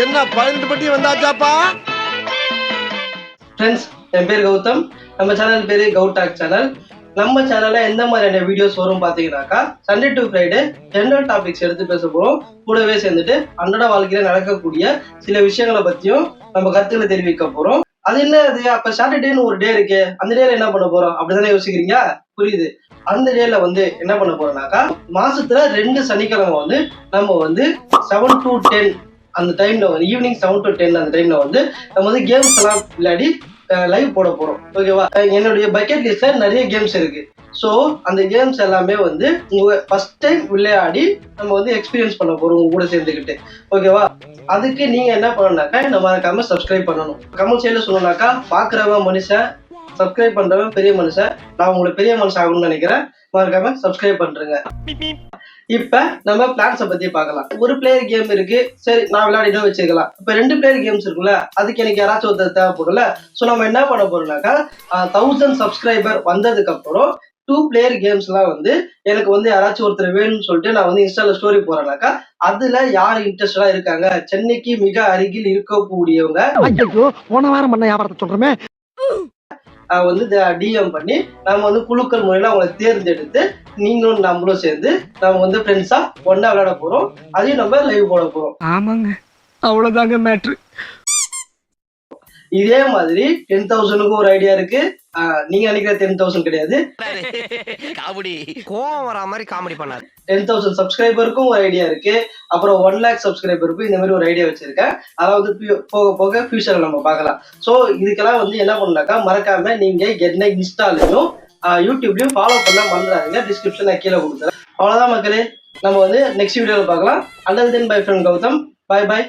என்ன 12 பட்டி வந்தாச்சாப்பா? ஃப்ரெண்ட்ஸ், என் பேர் கௌதம். நம்ம சேனல் பேரு கௌடாக் சேனல். நம்ம சேனல்ல எந்த மாதிரியான வீடியோஸ் வரும் பாத்தீங்கன்னாக்கா, Sunday to Friday general topics எடுத்து பேச போறோம். கூடவே சேர்ந்துட்டு அன்றாட வாழ்க்கையில நடக்கக்கூடிய சில விஷயங்களை பத்தியும் நம்ம கருத்துக்களை தெரிவிக்க போறோம். அது என்ன அது அப்ப சாட்டர்டேன்னு ஒரு டே இருக்கு, அந்த டேல என்ன பண்ண போறோம் அப்படிதானே யோசிக்கிறீங்க? புரியுது. அந்த டேல என்ன பண்ண போறோம்னாக்கா, மாசத்துல 2 சனிக்கிழமை நம்ம 7 to 10 அந்த டைம்ல ஈவினிங் 7 to 10 அந்த டைம்ல நம்ம கேம்ஸ் எல்லாம் விளையாடி லைவ் போட போறோம். ஓகேவா? என்னுடைய பக்கெட் லிஸ்ட்ல நிறைய கேம்ஸ் இருக்கு. ஸோ அந்த கேம்ஸ் எல்லாமே உங்க ஃபர்ஸ்ட் டைம் விளையாடி நம்ம எக்ஸ்பீரியன்ஸ் பண்ண போறோம் உங்க கூட சேர்ந்துக்கிட்டு. ஓகேவா? அதுக்கு நீங்க என்ன பண்ணணும்னாக்கா, நம்ம மறக்காம சப்ஸ்கிரைப் பண்ணணும். கமெண்ட் சைட்ல சொல்லணும்னாக்கா, பாக்குறவன் மனுஷன், சப்ஸ்கிரைப் பண்றவன் பெரிய மனுஷன். நான் உங்களுக்கு பெரிய மனுஷன் ஆகணும்னு நினைக்கிறேன். மறக்காம சப்ஸ்கிரைப் பண்றேங்க. இப்ப நம்ம பிளான்ஸை பத்தி பார்க்கலாம். ஒரு பிளேயர் கேம் இருக்கு, சரி நான் விளையாடிதான் வச்சுக்கலாம். இப்ப 2 பிளேயர் கேம்ஸ் இருக்குல்ல, அதுக்கு எனக்கு யாராச்சும் ஒருத்தர் தேவைப்படும்ல. சோ நம்ம என்ன பண்ண போறோம்னாக்கா, 1000 சப்ஸ்கிரைபர் வந்ததுக்கு அப்புறம் 2 பிளேயர் கேம்ஸ் எல்லாம் எனக்கு யாராச்சும் ஒருத்தர் வேணும்னு சொல்லிட்டு நான் இன்ஸ்டால ஸ்டோரி போறேன்னாக்கா, அதுல யார் இன்ட்ரெஸ்டடா இருக்காங்க, சென்னைக்கு மிக அருகில் இருக்கக்கூடியவங்க போன வாரம் பண்ண வியாபாரத்தை சொல்றமே டிஎம் பண்ணி நம்ம குழுக்கள் முறையில அவங்களை தேர்ந்தெடுத்து நீங்களும் நம்மளும் சேர்ந்து நம்ம ஃப்ரெண்ட்ஸா ஒன்னா விளையாட போறோம். அதையும் நம்ம லைவ் போட போறோம். ஆமாங்க, அவ்வளவுதாங்க மேட்ரு. இதே மாதிரி 10,000க்கும் ஒரு ஐடியா இருக்கு. நீங்க நினைக்கிற 10,000 கிடையாது, கோவம் வரா மாதிரி காமெடி பண்ணாரு. 10,000 சப்ஸ்கிரைபருக்கும் ஒரு ஐடியா இருக்கு. அப்புறம் 1 lakh சப்ஸ்கிரைபருக்கும் இந்த மாதிரி ஒரு ஐடியா வச்சிருக்கேன். அதாவது போக போக ஃபியூச்சர்ல நம்ம பார்க்கலாம். ஸோ இதுக்கெல்லாம் என்ன பண்ணாக்கா, மறக்காம நீங்க என்ன இன்ஸ்டாலையும் யூடியூப்லயும் ஃபாலோ பண்ண மறந்துடாதீங்க. டிஸ்கிரிப்ஷன்ல கீழே கொடுக்குறேன். அவ்வளவுதான் மக்களே, நம்ம நெக்ஸ்ட் வீடியோல பார்க்கலாம். Until then bye friend Gautham. Bye பாய்.